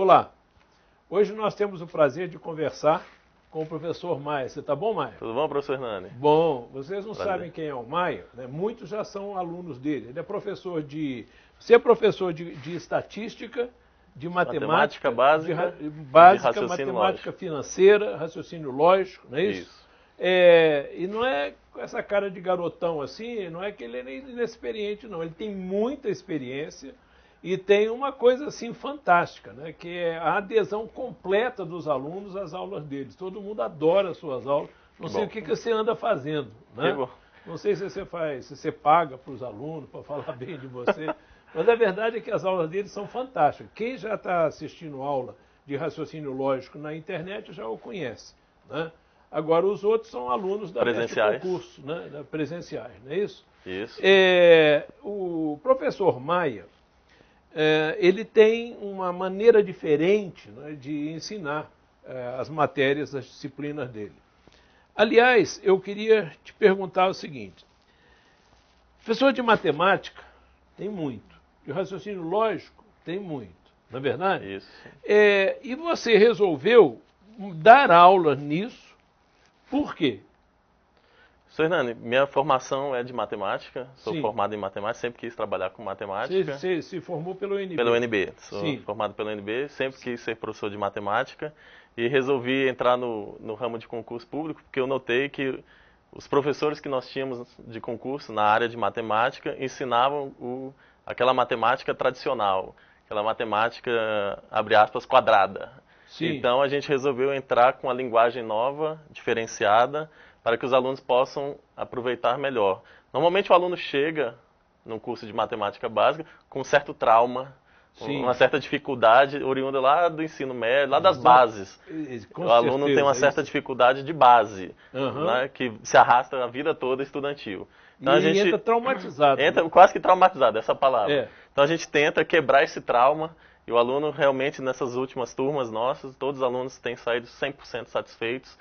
Olá, hoje nós temos o prazer de conversar com o professor Maia. Você está bom, Maia? Tudo bom, professor Hernani? Bom, vocês não Prazer. sabem quem é o Maia, né? Muitos já são alunos dele. Ele é professor de... Você é professor de estatística, de matemática básica, básica, de raciocínio matemática lógico. financeira, raciocínio lógico, não é isso? Isso. E não é com essa cara de garotão assim, não é que ele é inexperiente, não. Ele tem muita experiência e tem uma coisa assim fantástica, né? Que é a adesão completa dos alunos às aulas deles. Todo mundo adora as suas aulas. Não sei o que você anda fazendo, né? Que bom. Não sei se você faz, se você paga para os alunos para falar bem de você, mas a verdade é que as aulas deles são fantásticas. Quem já está assistindo aula de raciocínio lógico na internet já o conhece, né? Agora, os outros são alunos da Presenciais. concurso, né? Presenciais, não é isso? Isso. O professor Maia, ele tem uma maneira diferente, né, de ensinar as matérias, as disciplinas dele. Aliás, eu queria te perguntar o seguinte. Professor de matemática tem muito. De raciocínio lógico tem muito, não é verdade? Isso. E você resolveu dar aula nisso. Por quê? Professor Hernani, minha formação é de matemática, sou Sim. formado em matemática, sempre quis trabalhar com matemática. Você se formou pelo UNB? Pelo UNB, sou Sim. formado pelo UNB, sempre quis ser professor de matemática e resolvi entrar no ramo de concurso público, porque eu notei que os professores que nós tínhamos de concurso na área de matemática ensinavam aquela matemática tradicional, aquela matemática, abre aspas, quadrada. Sim. Então a gente resolveu entrar com uma linguagem nova, diferenciada, para que os alunos possam aproveitar melhor. Normalmente o aluno chega num curso de matemática básica com um certo trauma, Sim. uma certa dificuldade oriunda lá do ensino médio, lá das Exato. bases. Com O aluno certeza, tem uma é certa isso. dificuldade de base, Aham. né, que se arrasta a vida toda estudantil. Então E a gente entra traumatizado. entra né? quase que traumatizado, essa palavra. É. Então a gente tenta quebrar esse trauma e o aluno realmente nessas últimas turmas nossas, todos os alunos têm saído 100% satisfeitos.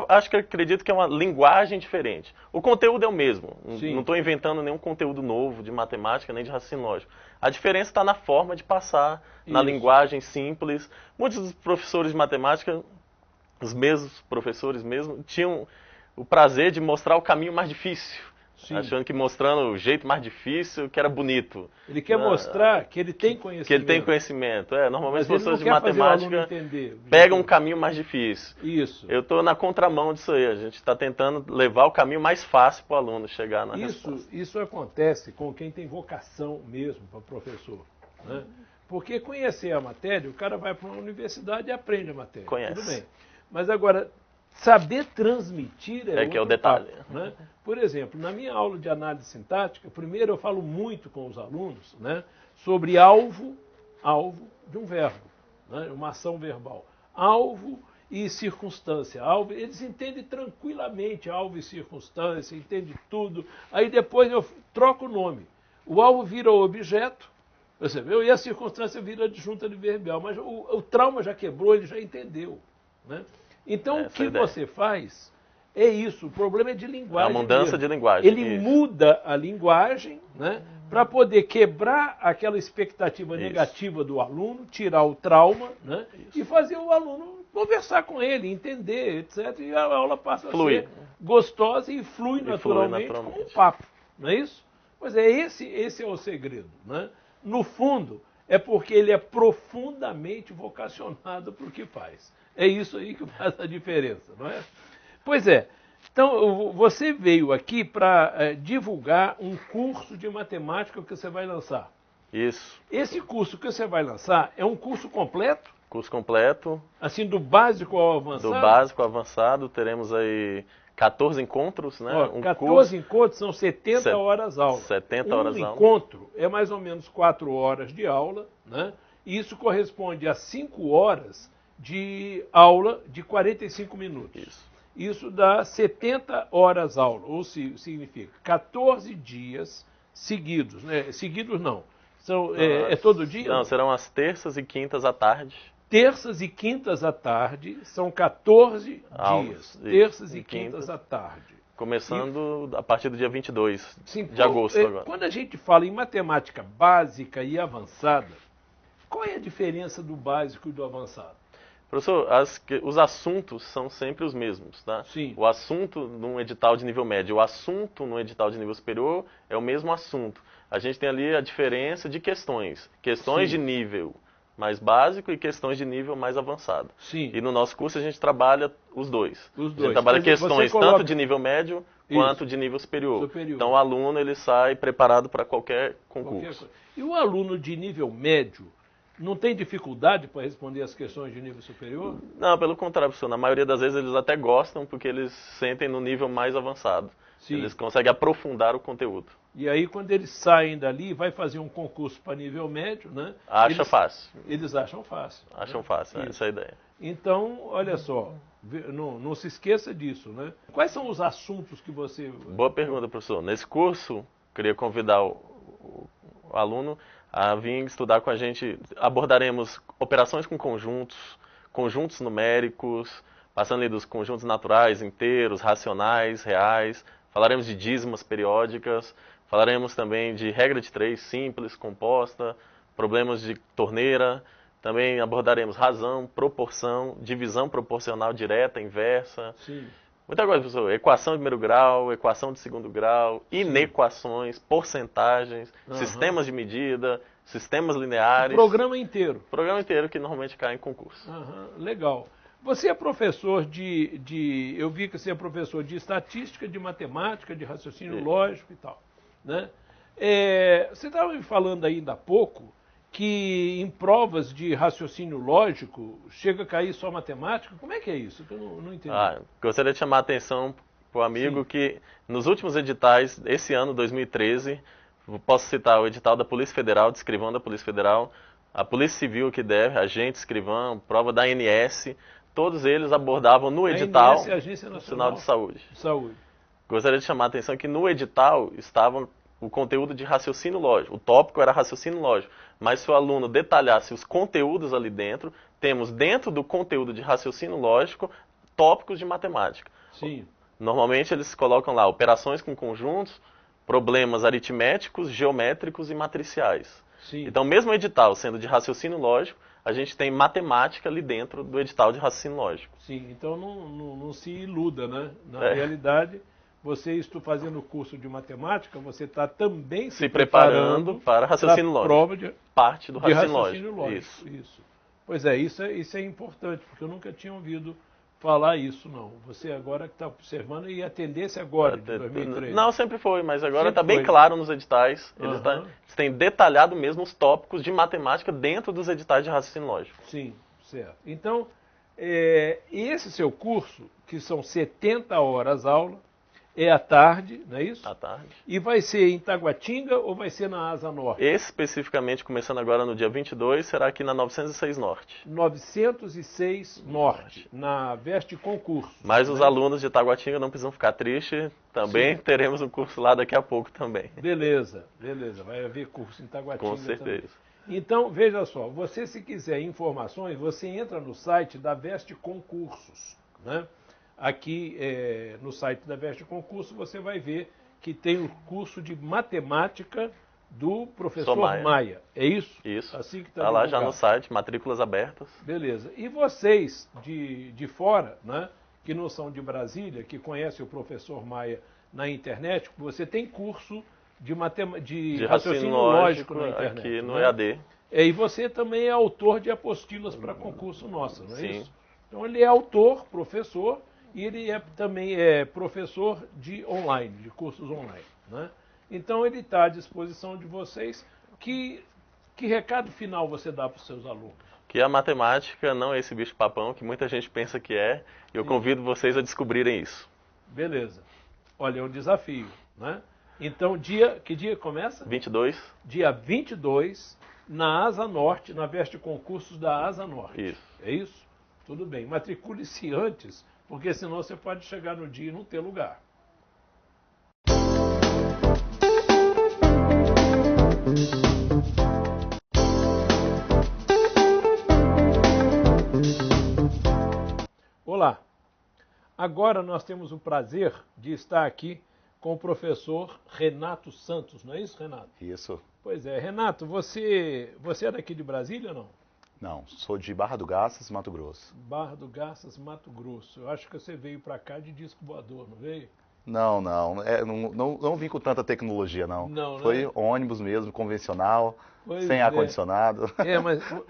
Acredito que é uma linguagem diferente. O conteúdo é o mesmo. Sim. Não estou inventando nenhum conteúdo novo de matemática nem de raciocínio lógico. A diferença está na forma de passar, na Isso. linguagem simples. Muitos dos professores de matemática, os mesmos professores mesmo, tinham o prazer de mostrar o caminho mais difícil. Sim. Achando que mostrando o jeito mais difícil que era bonito. Ele quer mostrar que ele tem conhecimento. Que ele tem conhecimento. Normalmente os Mas ele não professores de quer fazer o aluno matemática entender. pegam um caminho mais difícil. Isso. Eu estou na contramão disso aí. A gente está tentando levar o caminho mais fácil para o aluno chegar na resposta. Isso acontece com quem tem vocação mesmo para professor, né? Porque conhecer a matéria, o cara vai para uma universidade e aprende a matéria. Conhece. Tudo bem. Mas agora, saber transmitir Que é o outro detalhe. papo, né? Por exemplo, na minha aula de análise sintática, primeiro eu falo muito com os alunos, né, sobre alvo de um verbo, né, uma ação verbal. Alvo e circunstância. Alvo, eles entendem tranquilamente alvo e circunstância, entendem tudo. Aí depois eu troco o nome. O alvo vira o objeto, percebeu? E a circunstância vira adjunta adverbial. Mas o trauma já quebrou, ele já entendeu, né? Então, o que você faz é isso. O problema é de linguagem. É a mudança mesmo. de linguagem. Ele muda a linguagem, né, para poder quebrar aquela expectativa negativa do aluno, tirar o trauma, né, e fazer o aluno conversar com ele, entender, etc. E a aula passa a ser gostosa e flui naturalmente como um papo. Não é isso? Pois é, esse é o segredo, né? No fundo, é porque ele é profundamente vocacionado para o que faz. É isso aí que faz a diferença, não é? Pois é. Então, você veio aqui para divulgar um curso de matemática que você vai lançar. Isso. Esse curso que você vai lançar é um curso completo? Curso completo. Assim, do básico ao avançado? Do básico ao avançado, teremos aí 14 encontros, né? Ó, 14 encontros são 70 horas aula. 70 horas aula. Um encontro é mais ou menos 4 horas de aula, né? E isso corresponde a 5 horas de aula de 45 minutos. Isso dá 70 horas aula, ou significa 14 dias seguidos, né? Seguidos não. É todo dia? Não, serão as terças e quintas à tarde. Terças e quintas à tarde, são 14 dias. Terças e quintas à tarde. Começando a partir do dia 22 de agosto agora. Quando a gente fala em matemática básica e avançada, Qual é a diferença do básico e do avançado? Professor, os assuntos são sempre os mesmos, tá? Sim. O assunto num edital de nível médio, o assunto num edital de nível superior é o mesmo assunto. A gente tem ali a diferença de questões. Questões Sim. de nível mais básico e questões de nível mais avançado. Sim. E no nosso curso a gente trabalha os dois. Os A dois. gente trabalha Quer dizer, questões você coloca- tanto de nível médio quanto de nível superior. Superior. Então o aluno ele sai preparado para qualquer concurso. Qualquer coisa. E o aluno de nível médio não tem dificuldade para responder as questões de nível superior? Não, pelo contrário, professor. Na maioria das vezes eles até gostam porque eles sentem no nível mais avançado. Sim. Eles conseguem aprofundar o conteúdo. E aí, quando eles saem dali, vai fazer um concurso para nível médio, né? Acha fácil. Eles acham fácil. Acham né? fácil, Isso. essa é a ideia. Então, olha só, não se esqueça disso, né? Quais são os assuntos que você... Boa pergunta, professor. Nesse curso, queria convidar o aluno a vir estudar com a gente. Abordaremos operações com conjuntos, conjuntos numéricos, passando ali dos conjuntos naturais, inteiros, racionais, reais. Falaremos de dízimas periódicas. Falaremos também de regra de três simples, composta, problemas de torneira. Também abordaremos razão, proporção, divisão proporcional direta, inversa. Sim. Muita coisa, professor. Equação de primeiro grau, equação de segundo grau, inequações, porcentagens, sistemas de medida, sistemas lineares. O programa inteiro. Programa inteiro que normalmente cai em concurso. Legal. Você é professor eu vi que você é professor de estatística, de matemática, de raciocínio lógico e tal, né? Você estava me falando ainda há pouco que em provas de raciocínio lógico chega a cair só matemática. Como é que é isso? Eu não entendi. Gostaria de chamar a atenção para o amigo que nos últimos editais, esse ano, 2013, posso citar o edital da Polícia Federal, de escrivão da Polícia Federal, a Polícia Civil que deve, agente escrivão, prova da ANS, todos eles abordavam no edital ANS é a Agência Nacional de Saúde. Saúde. Gostaria de chamar a atenção que no edital estava o conteúdo de raciocínio lógico. O tópico era raciocínio lógico. Mas se o aluno detalhasse os conteúdos ali dentro, temos dentro do conteúdo de raciocínio lógico tópicos de matemática. Sim. Normalmente eles colocam lá operações com conjuntos, problemas aritméticos, geométricos e matriciais. Sim. Então, mesmo o edital sendo de raciocínio lógico, a gente tem matemática ali dentro do edital de raciocínio lógico. Sim, então não se iluda, né? Na realidade, você está fazendo o curso de matemática, você está também se preparando para raciocínio lógico. Prova de parte do raciocínio lógico. Isso. Pois é, isso é importante, porque eu nunca tinha ouvido falar isso, não. Você agora que está observando, e a tendência agora, de 2013? Não, sempre foi, mas agora está Sempre bem foi. claro nos editais. Eles têm detalhado mesmo os tópicos de matemática dentro dos editais de raciocínio lógico. Sim, certo. Então, esse seu curso, que são 70 horas aula, é à tarde, não é isso? À tarde. E vai ser em Taguatinga ou vai ser na Asa Norte? Especificamente, começando agora no dia 22, será aqui na 906 Norte. 906 Norte, na Veste Concurso. Mas os alunos de Taguatinga não precisam ficar tristes, também teremos um curso lá daqui a pouco também. Beleza, vai haver curso em Taguatinga. Com certeza. Também. Então, veja só, você se quiser informações, você entra no site da Veste Concursos, né? Aqui no site da Veste Concurso você vai ver que tem o curso de matemática do professor Maia. É isso? Isso. Assim que está lá já no site, matrículas abertas. Beleza. E vocês de fora, né, que não são de Brasília, que conhecem o professor Maia na internet, você tem curso de raciocínio lógico na internet. Aqui no né? EAD. E você também é autor de apostilas para concurso nossa, não é Sim. isso? Então ele é autor, professor, e ele também é professor de online, de cursos online, né? Então ele está à disposição de vocês. Que recado final você dá para os seus alunos? Que a matemática não é esse bicho-papão que muita gente pensa que é, e eu convido vocês a descobrirem isso. Beleza. Olha, é um desafio, né? Então, que dia começa? 22. Dia 22, na Asa Norte, na Veste Concursos da Asa Norte. Isso. É isso? Tudo bem. Matricule-se antes, porque senão você pode chegar no dia e não ter lugar. Olá. Agora nós temos o prazer de estar aqui com o professor Renato Santos, não é isso, Renato? Isso. Pois é. Renato, você é daqui de Brasília ou não? Não, sou de Barra do Garças, Mato Grosso. Barra do Garças, Mato Grosso. Eu acho que você veio para cá de disco voador, não veio? Não, não vim com tanta tecnologia, não. Não, né? Foi ônibus mesmo, convencional, Pois sem é. ar-condicionado.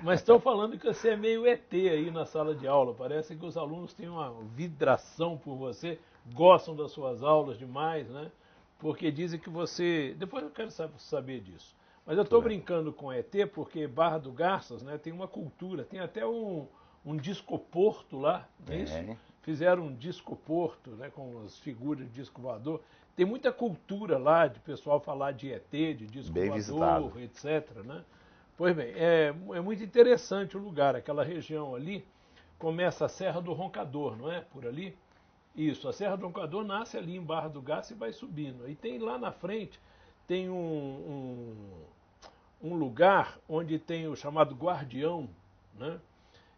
Mas estão falando que você é meio ET aí na sala de aula. Parece que os alunos têm uma vidração por você, gostam das suas aulas demais, né? Porque dizem que você... Depois eu quero saber disso. Mas eu estou brincando com ET porque Barra do Garças, né, tem uma cultura, tem até um discoporto lá, não é isso? Fizeram um discoporto, né, com as figuras de disco voador. Tem muita cultura lá de pessoal falar de ET, de disco Bem voador, visitado. etc. Né? Pois bem, é muito interessante o lugar, aquela região ali. Começa a Serra do Roncador, não é? Por ali. Isso, a Serra do Roncador nasce ali em Barra do Garças e vai subindo. Aí tem lá na frente, tem um lugar onde tem o chamado Guardião, né?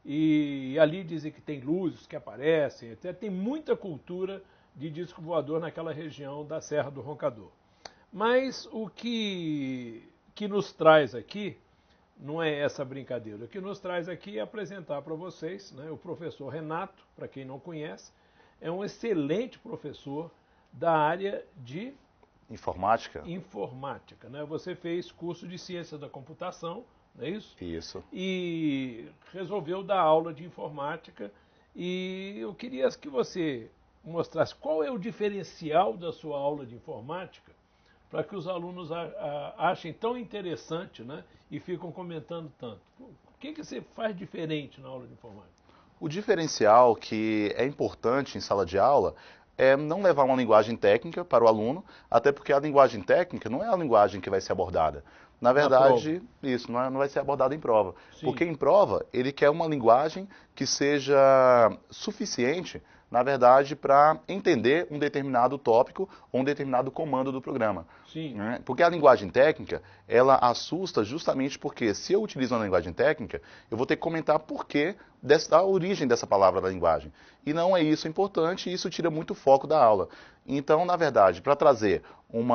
E ali dizem que tem luzes que aparecem, até tem muita cultura de disco voador naquela região da Serra do Roncador. Mas o que nos traz aqui não é essa brincadeira. O que nos traz aqui é apresentar para vocês, né, o professor Renato, para quem não conhece, é um excelente professor da área de Informática? Informática, né? Você fez curso de ciência da computação, não é isso? Isso. E resolveu dar aula de informática. E eu queria que você mostrasse qual é o diferencial da sua aula de informática para que os alunos achem tão interessante, né? E ficam comentando tanto. O que você faz diferente na aula de informática? O diferencial que é importante em sala de aula é não levar uma linguagem técnica para o aluno, até porque a linguagem técnica não é a linguagem que vai ser abordada. Na verdade, isso não vai ser abordado em prova. Sim. Porque em prova, ele quer uma linguagem que seja suficiente, na verdade, para entender um determinado tópico ou um determinado comando do programa. Sim. Né? Porque a linguagem técnica, ela assusta justamente porque se eu utilizo uma linguagem técnica, eu vou ter que comentar por que da origem dessa palavra da linguagem. E não é isso importante e isso tira muito foco da aula. Então, na verdade, para trazer um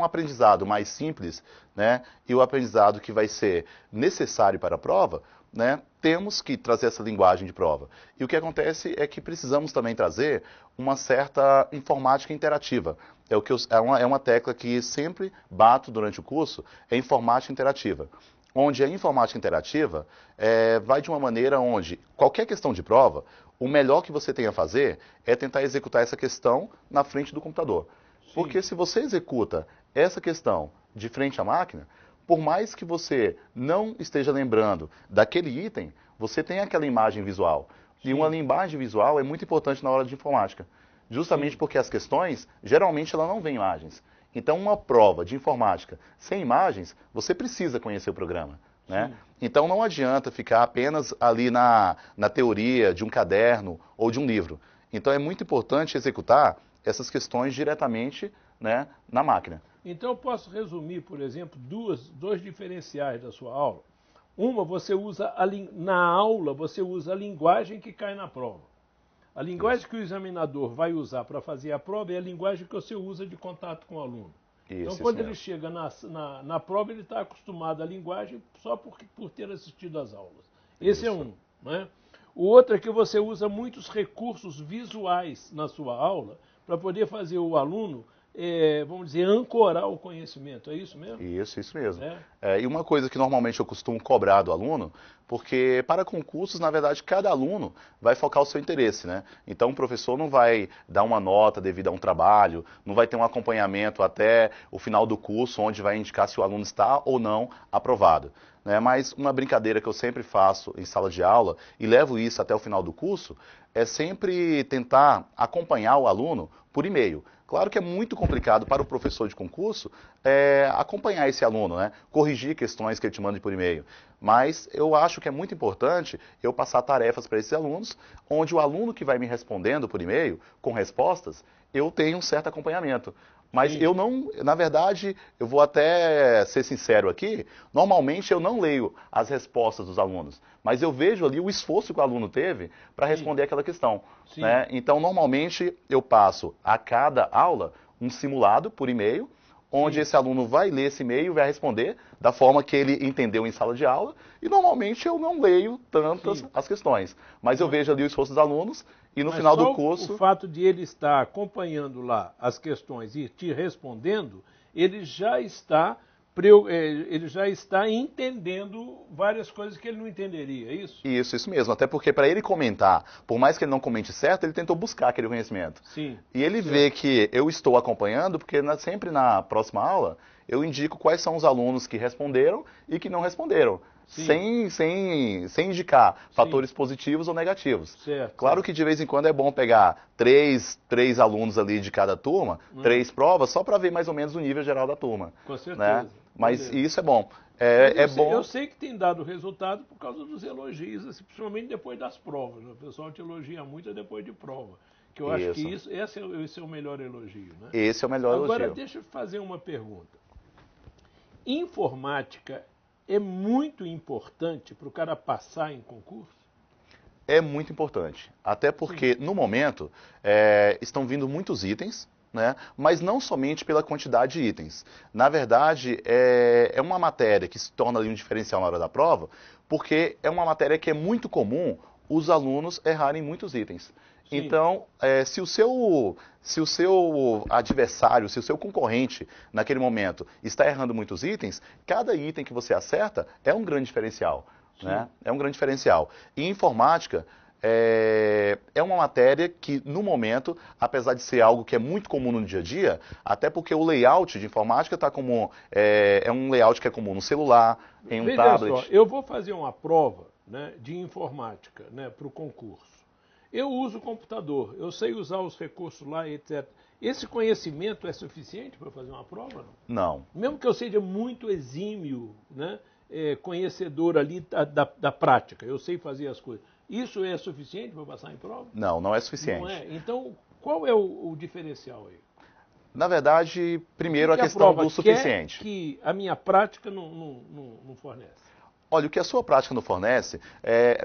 aprendizado mais simples, né, e o aprendizado que vai ser necessário para a prova, né, temos que trazer essa linguagem de prova. E o que acontece é que precisamos também trazer uma certa informática interativa. É uma tecla que sempre bato durante o curso, é informática interativa. Onde a informática interativa vai de uma maneira onde qualquer questão de prova, o melhor que você tem a fazer é tentar executar essa questão na frente do computador. Sim. Porque se você executa essa questão de frente à máquina, por mais que você não esteja lembrando daquele item, você tem aquela imagem visual. Sim. E uma imagem visual é muito importante na hora de informática. Justamente Sim. porque as questões, geralmente, ela não vem imagens. Então, uma prova de informática sem imagens, você precisa conhecer o programa. Né? Então, não adianta ficar apenas ali na teoria de um caderno ou de um livro. Então, é muito importante executar essas questões diretamente, né, na máquina. Então, eu posso resumir, por exemplo, dois diferenciais da sua aula. Uma, você usa na aula, você usa a linguagem que cai na prova. A linguagem que o examinador vai usar para fazer a prova é a linguagem que você usa de contato com o aluno. Então, quando ele chega na prova, ele está acostumado à linguagem só por ter assistido às aulas. Esse é um. Né? O outro é que você usa muitos recursos visuais na sua aula para poder fazer o aluno, vamos dizer, ancorar o conhecimento. É isso mesmo? Isso mesmo. E uma coisa que normalmente eu costumo cobrar do aluno, porque para concursos, na verdade, cada aluno vai focar o seu interesse, né? Então o professor não vai dar uma nota devido a um trabalho, não vai ter um acompanhamento até o final do curso, onde vai indicar se o aluno está ou não aprovado. Né? Mas uma brincadeira que eu sempre faço em sala de aula, e levo isso até o final do curso, é sempre tentar acompanhar o aluno por e-mail. Claro que é muito complicado para o professor de concurso acompanhar esse aluno, né? Corrigir questões que ele te manda por e-mail. Mas eu acho que é muito importante eu passar tarefas para esses alunos, onde o aluno que vai me respondendo por e-mail, com respostas, eu tenho um certo acompanhamento. Mas Sim. eu não, na verdade, eu vou até ser sincero aqui, normalmente eu não leio as respostas dos alunos, mas eu vejo ali o esforço que o aluno teve para Sim. responder aquela questão. Sim. Né? Então, normalmente, eu passo a cada aula um simulado por e-mail, onde Sim. esse aluno vai ler esse e-mail e vai responder da forma que ele entendeu em sala de aula, e normalmente eu não leio tantas Sim. as questões, mas eu vejo ali o esfoço dos alunos e no Mas final do só curso... o fato de ele estar acompanhando lá as questões e te respondendo, ele já está entendendo várias coisas que ele não entenderia, é isso? Isso mesmo. Até porque para ele comentar, por mais que ele não comente certo, ele tentou buscar aquele conhecimento. Sim. E ele Certo. vê que eu estou acompanhando, porque sempre na próxima aula eu indico quais são os alunos que responderam e que não responderam. Sim. Sem indicar fatores positivos ou negativos. Certo. Claro que de vez em quando é bom pegar três alunos ali de cada turma, 3 provas, só para ver mais ou menos o nível geral da turma. Com certeza. Né? Mas Beleza. isso é bom. Eu sei que tem dado resultado por causa dos elogios, assim, principalmente depois das provas. Né? O pessoal te elogia muito depois de prova. Que eu acho que esse é o melhor elogio. Né? Esse é o melhor elogio. Agora, deixa eu fazer uma pergunta. Informática é muito importante para o cara passar em concurso? É muito importante. Até porque, no momento, estão vindo muitos itens, né? Mas não somente pela quantidade de itens. Na verdade, é uma matéria que se torna ali um diferencial na hora da prova, porque é uma matéria que é muito comum os alunos errarem muitos itens. Sim. Então, se o seu adversário, se o seu concorrente, naquele momento, está errando muitos itens, cada item que você acerta é um grande diferencial. Né? É um grande diferencial. E informática é uma matéria que, no momento, apesar de ser algo que é muito comum no dia a dia, até porque o layout de informática está comum, é um layout que é comum no celular, em um Veja tablet. só, eu vou fazer uma prova, né, de informática, né, para o concurso. Eu uso o computador, eu sei usar os recursos lá, etc. Esse conhecimento é suficiente para fazer uma prova? Não. Mesmo que eu seja muito exímio, né, conhecedor ali da prática, eu sei fazer as coisas. Isso é suficiente para passar em prova? Não, não é suficiente. Não é? Então, qual é o diferencial aí? Na verdade, primeiro a Que questão prova do suficiente. quer que a minha prática não fornece? Olha, o que a sua prática não fornece,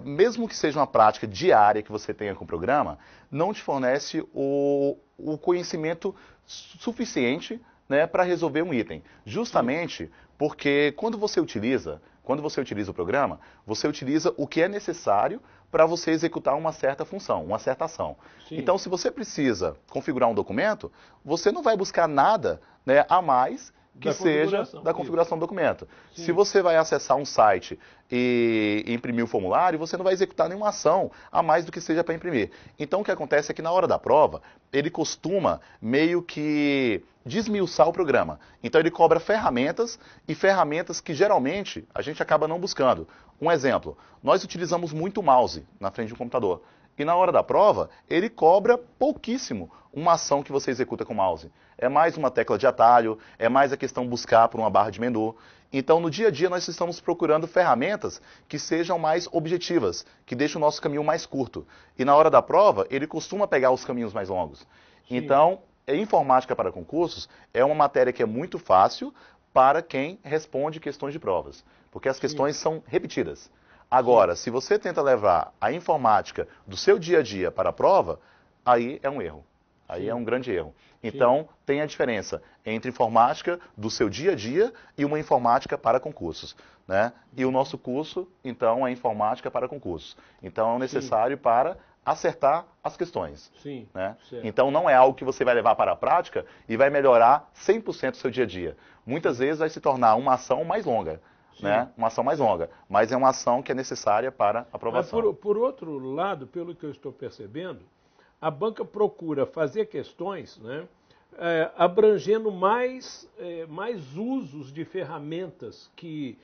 mesmo que seja uma prática diária que você tenha com o programa, não te fornece o conhecimento suficiente, né, para resolver um item. Justamente porque quando você utiliza o programa, você utiliza o que é necessário para você executar uma certa função, uma certa ação. Sim. Então, se você precisa configurar um documento, você não vai buscar nada, né, a mais que seja da configuração do documento. Sim. Se você vai acessar um site e imprimir o formulário, você não vai executar nenhuma ação a mais do que seja para imprimir. Então o que acontece é que na hora da prova, ele costuma meio que desmiuçar o programa. Então ele cobra ferramentas e ferramentas que geralmente a gente acaba não buscando. Um exemplo, nós utilizamos muito o mouse na frente de um computador. E na hora da prova, ele cobra pouquíssimo uma ação que você executa com o mouse. É mais uma tecla de atalho, é mais a questão buscar por uma barra de menu. Então, no dia a dia, nós estamos procurando ferramentas que sejam mais objetivas, que deixem o nosso caminho mais curto. E na hora da prova, ele costuma pegar os caminhos mais longos. Sim. Então, informática para concursos é uma matéria que é muito fácil para quem responde questões de provas, porque as questões são repetidas. Agora, se você tenta levar a informática do seu dia a dia para a prova, aí é um erro. Aí é um grande erro. Então, tem a diferença entre informática do seu dia a dia e uma informática para concursos. Né? E o nosso curso, então, é informática para concursos. Então, é necessário para acertar as questões. Sim, né? certo. Então, não é algo que você vai levar para a prática e vai melhorar 100% o seu dia a dia. Muitas vezes vai se tornar uma ação mais longa. Né? Uma ação mais longa, mas é uma ação que é necessária para aprovação. Mas por outro lado, pelo que eu estou percebendo, a banca procura fazer questões, né, abrangendo mais usos de ferramentas que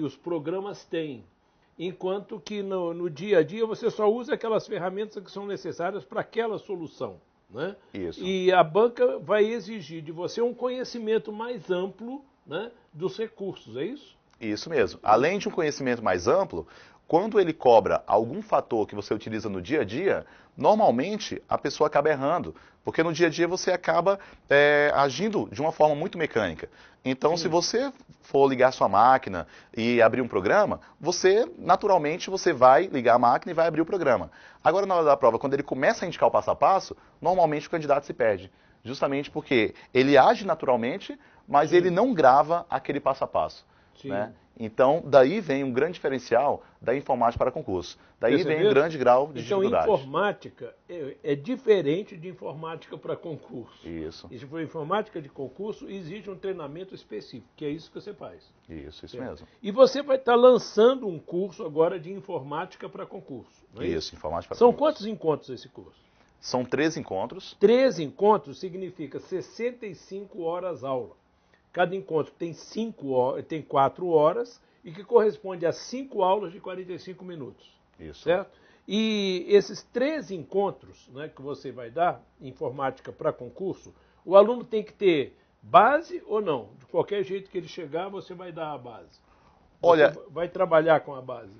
os programas têm, enquanto que no dia a dia você só usa aquelas ferramentas que são necessárias para aquela solução. Né? Isso. E a banca vai exigir de você um conhecimento mais amplo, né, dos recursos, é isso? Isso mesmo. Além de um conhecimento mais amplo, Quando ele cobra algum fator que você utiliza no dia a dia, normalmente a pessoa acaba errando, porque no dia a dia você acaba agindo de uma forma muito mecânica. Então, se você for ligar sua máquina e abrir um programa, naturalmente, você vai ligar a máquina e vai abrir o programa. Agora, na hora da prova, quando ele começa a indicar o passo a passo, normalmente o candidato se perde. Justamente porque ele age naturalmente, mas ele não grava aquele passo a passo. Né? Então, daí vem um grande diferencial da informática para concurso. Daí vem um grande grau de dificuldade. Então, informática é diferente de informática para concurso. Isso. E se for informática de concurso, exige um treinamento específico, que é isso que você faz. Isso mesmo. E você vai estar lançando um curso agora de informática para concurso. Não é isso, informática para São concurso. Quantos encontros esse curso? São 13 encontros. 13 encontros significa 65 horas aula. Cada encontro tem 4 horas e que corresponde a 5 aulas de 45 minutos. Isso. Certo? E esses 13 encontros, né, que você vai dar, informática para concurso, o aluno tem que ter base ou não? De qualquer jeito que ele chegar, você vai dar a base. Olha, você vai trabalhar com a base.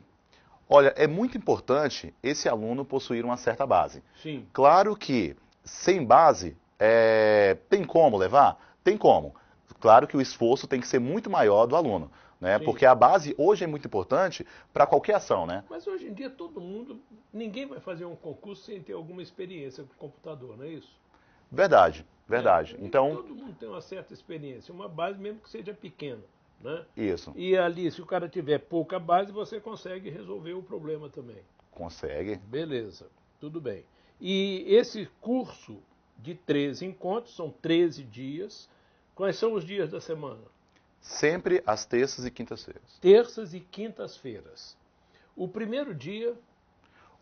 Olha, é muito importante esse aluno possuir uma certa base. Sim. Claro que sem base, tem como levar? Tem como. Claro que o esforço tem que ser muito maior do aluno, né? Porque a base hoje é muito importante para qualquer ação, né? Mas hoje em dia ninguém vai fazer um concurso sem ter alguma experiência com computador, não é isso? Verdade. Então, todo mundo tem uma certa experiência, uma base mesmo que seja pequena, né? Isso. E ali, se o cara tiver pouca base, você consegue resolver o problema também. Consegue. Beleza, tudo bem. E esse curso de 13 encontros, são 13 dias. Quais são os dias da semana? Sempre às terças e quintas-feiras. Terças e quintas-feiras. O primeiro dia...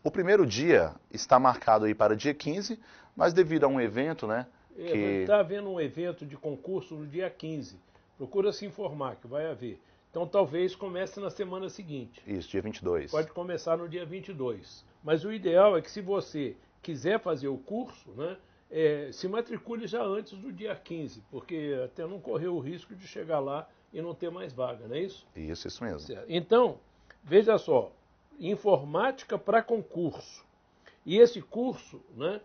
O primeiro dia está marcado aí para dia 15, mas devido a um evento, né? Está havendo um evento de concurso no dia 15. Procura se informar, que vai haver. Então talvez comece na semana seguinte. Isso, dia 22. Pode começar no dia 22. Mas o ideal é que se você quiser fazer o curso, né? Se matricule já antes do dia 15, porque até não correr o risco de chegar lá e não ter mais vaga, não é isso? Isso mesmo. Certo. Então, veja só, informática para concurso. E esse curso, né,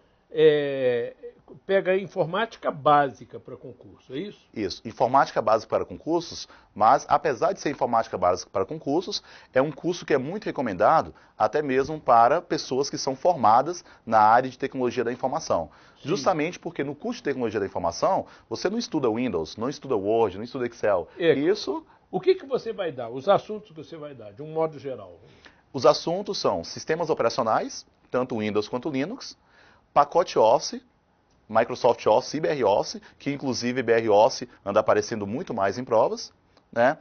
pega a informática básica para concurso, é isso? Isso, informática básica para concursos, mas apesar de ser informática básica para concursos, é um curso que é muito recomendado até mesmo para pessoas que são formadas na área de tecnologia da informação. Sim. Justamente porque no curso de tecnologia da informação, você não estuda Windows, não estuda Word, não estuda Excel. Isso... O que você vai dar? Os assuntos que você vai dar, de um modo geral? Os assuntos são sistemas operacionais, tanto Windows quanto Linux, pacote Office, Microsoft Office e BR-Office, que inclusive BR-Office anda aparecendo muito mais em provas, né?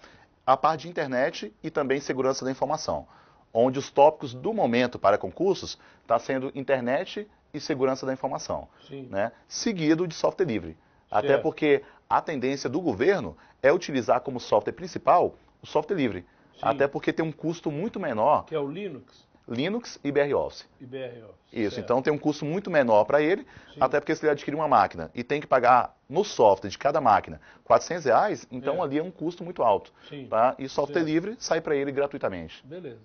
A parte de internet e também segurança da informação, onde os tópicos do momento para concursos está sendo internet e segurança da informação, né? Seguido de software livre. Até porque a tendência do governo é utilizar como software principal o software livre. Sim. Até porque tem um custo muito menor. Que é o Linux? Linux e BR-Office. Isso, certo. Então tem um custo muito menor para ele, até porque se ele adquirir uma máquina e tem que pagar no software de cada máquina R$400, então ali é um custo muito alto. Tá? E software livre sai para ele gratuitamente. Beleza.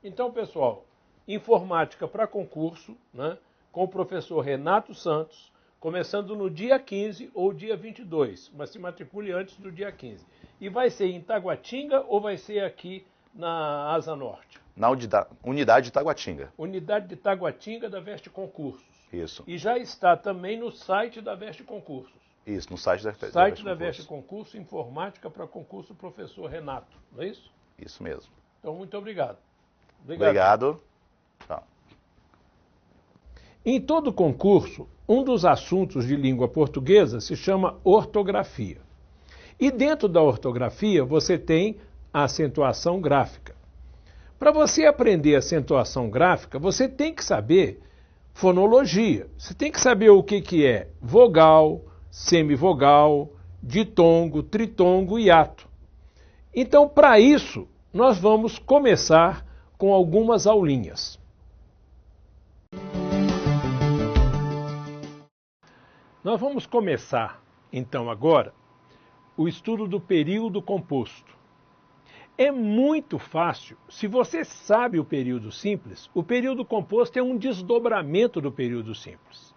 Então, pessoal, informática para concurso, né, com o professor Renato Santos, começando no dia 15 ou dia 22, mas se matricule antes do dia 15. E vai ser em Taguatinga ou vai ser aqui na Asa Norte? Na unidade de Taguatinga. Unidade de Taguatinga da Veste Concursos. Isso. E já está também no site da Veste Concursos. Isso, no site da Veste Site Concursos. da Veste Concurso, informática para concurso professor Renato, não é isso? Isso mesmo. Então, muito obrigado. Obrigado. Tchau. Em todo concurso, um dos assuntos de língua portuguesa se chama ortografia. E dentro da ortografia você tem a acentuação gráfica. Para você aprender acentuação gráfica, você tem que saber fonologia. Você tem que saber o que é vogal, semivogal, ditongo, tritongo e hiato. Então, para isso, nós vamos começar com algumas aulinhas. Nós vamos começar, então, agora, o estudo do período composto. É muito fácil. Se você sabe o período simples, o período composto é um desdobramento do período simples.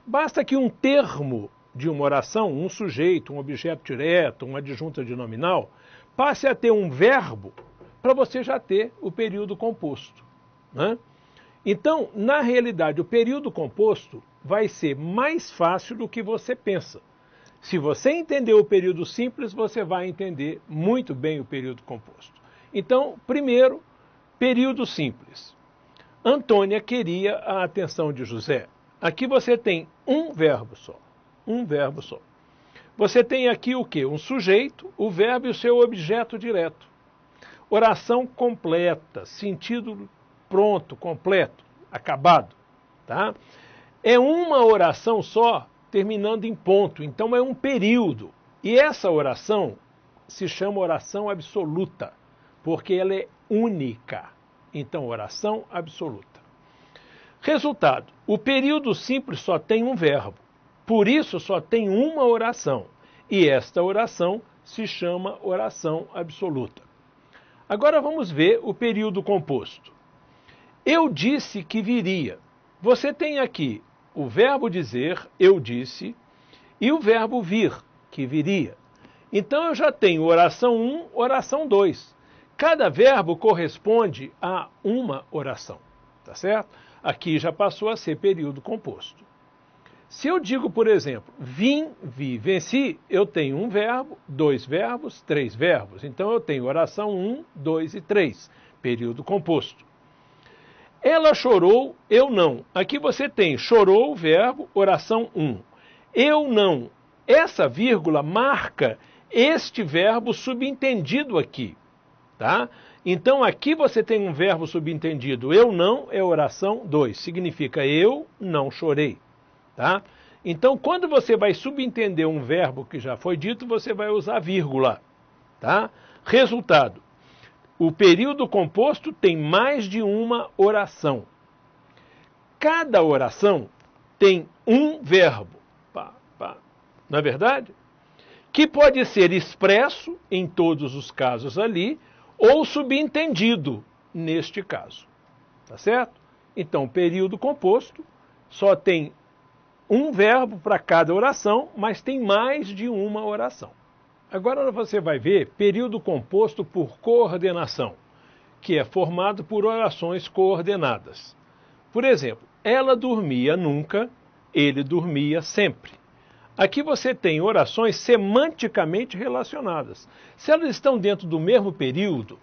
Basta que um termo de uma oração, um sujeito, um objeto direto, uma adjunta de nominal, passe a ter um verbo para você já ter o período composto, né? Então, na realidade, o período composto vai ser mais fácil do que você pensa. Se você entender o período simples, você vai entender muito bem o período composto. Então, primeiro, período simples. Antônia queria a atenção de José. Aqui você tem um verbo só. Um verbo só. Você tem aqui o quê? Um sujeito, o verbo e o seu objeto direto. Oração completa, sentido pronto, completo, acabado. Tá? É uma oração só, terminando em ponto. Então é um período. E essa oração se chama oração absoluta, porque ela é única. Então, oração absoluta. Resultado, o período simples só tem um verbo. Por isso, só tem uma oração. E esta oração se chama oração absoluta. Agora vamos ver o período composto. Eu disse que viria. Você tem aqui o verbo dizer, eu disse, e o verbo vir, que viria. Então eu já tenho oração 1, oração 2. Cada verbo corresponde a uma oração, tá certo? Aqui já passou a ser período composto. Se eu digo, por exemplo, vim, vi, venci, eu tenho um verbo, 2 verbos, 3 verbos. Então eu tenho oração 1, 2 e 3, período composto. Ela chorou, eu não. Aqui você tem chorou, verbo, oração 1. Eu não. Essa vírgula marca este verbo subentendido aqui, tá? Então aqui você tem um verbo subentendido, eu não, é oração 2. Significa eu não chorei, tá? Então quando você vai subentender um verbo que já foi dito, você vai usar vírgula, tá? Resultado. O período composto tem mais de uma oração. Cada oração tem um verbo, não é verdade? Que pode ser expresso, em todos os casos ali, ou subentendido, neste caso. Tá certo? Então, o período composto só tem um verbo para cada oração, mas tem mais de uma oração. Agora você vai ver período composto por coordenação, que é formado por orações coordenadas. Por exemplo, ela dormia nunca, ele dormia sempre. Aqui você tem orações semanticamente relacionadas. Se elas estão dentro do mesmo período,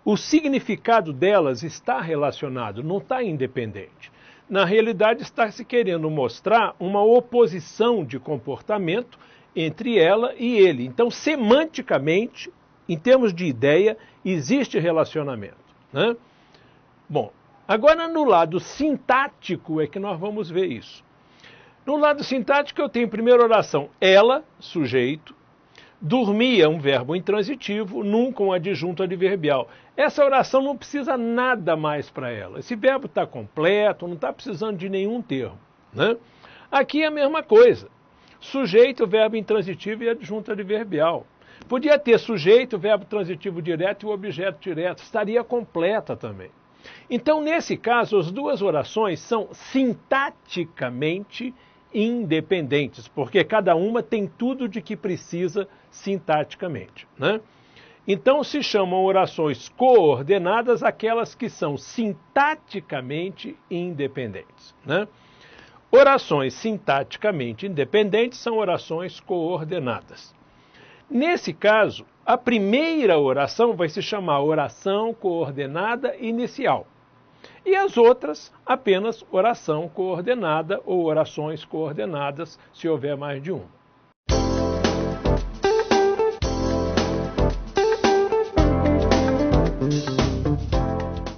o significado delas está relacionado, não está independente. Na realidade, está se querendo mostrar uma oposição de comportamento entre ela e ele. Então, semanticamente, em termos de ideia, existe relacionamento, né? Bom, agora no lado sintático é que nós vamos ver isso. No lado sintático eu tenho primeira oração, ela, sujeito, dormia, um verbo intransitivo, nunca um adjunto adverbial. Essa oração não precisa nada mais para ela. Esse verbo está completo, não está precisando de nenhum termo, né? Aqui é a mesma coisa. Sujeito, verbo intransitivo e adjunto adverbial. Podia ter sujeito, verbo transitivo direto e o objeto direto. Estaria completa também. Então, nesse caso, as duas orações são sintaticamente independentes, porque cada uma tem tudo de que precisa sintaticamente, né? Então, se chamam orações coordenadas aquelas que são sintaticamente independentes, né? Orações sintaticamente independentes são orações coordenadas. Nesse caso, a primeira oração vai se chamar oração coordenada inicial. E as outras, apenas oração coordenada ou orações coordenadas, se houver mais de uma.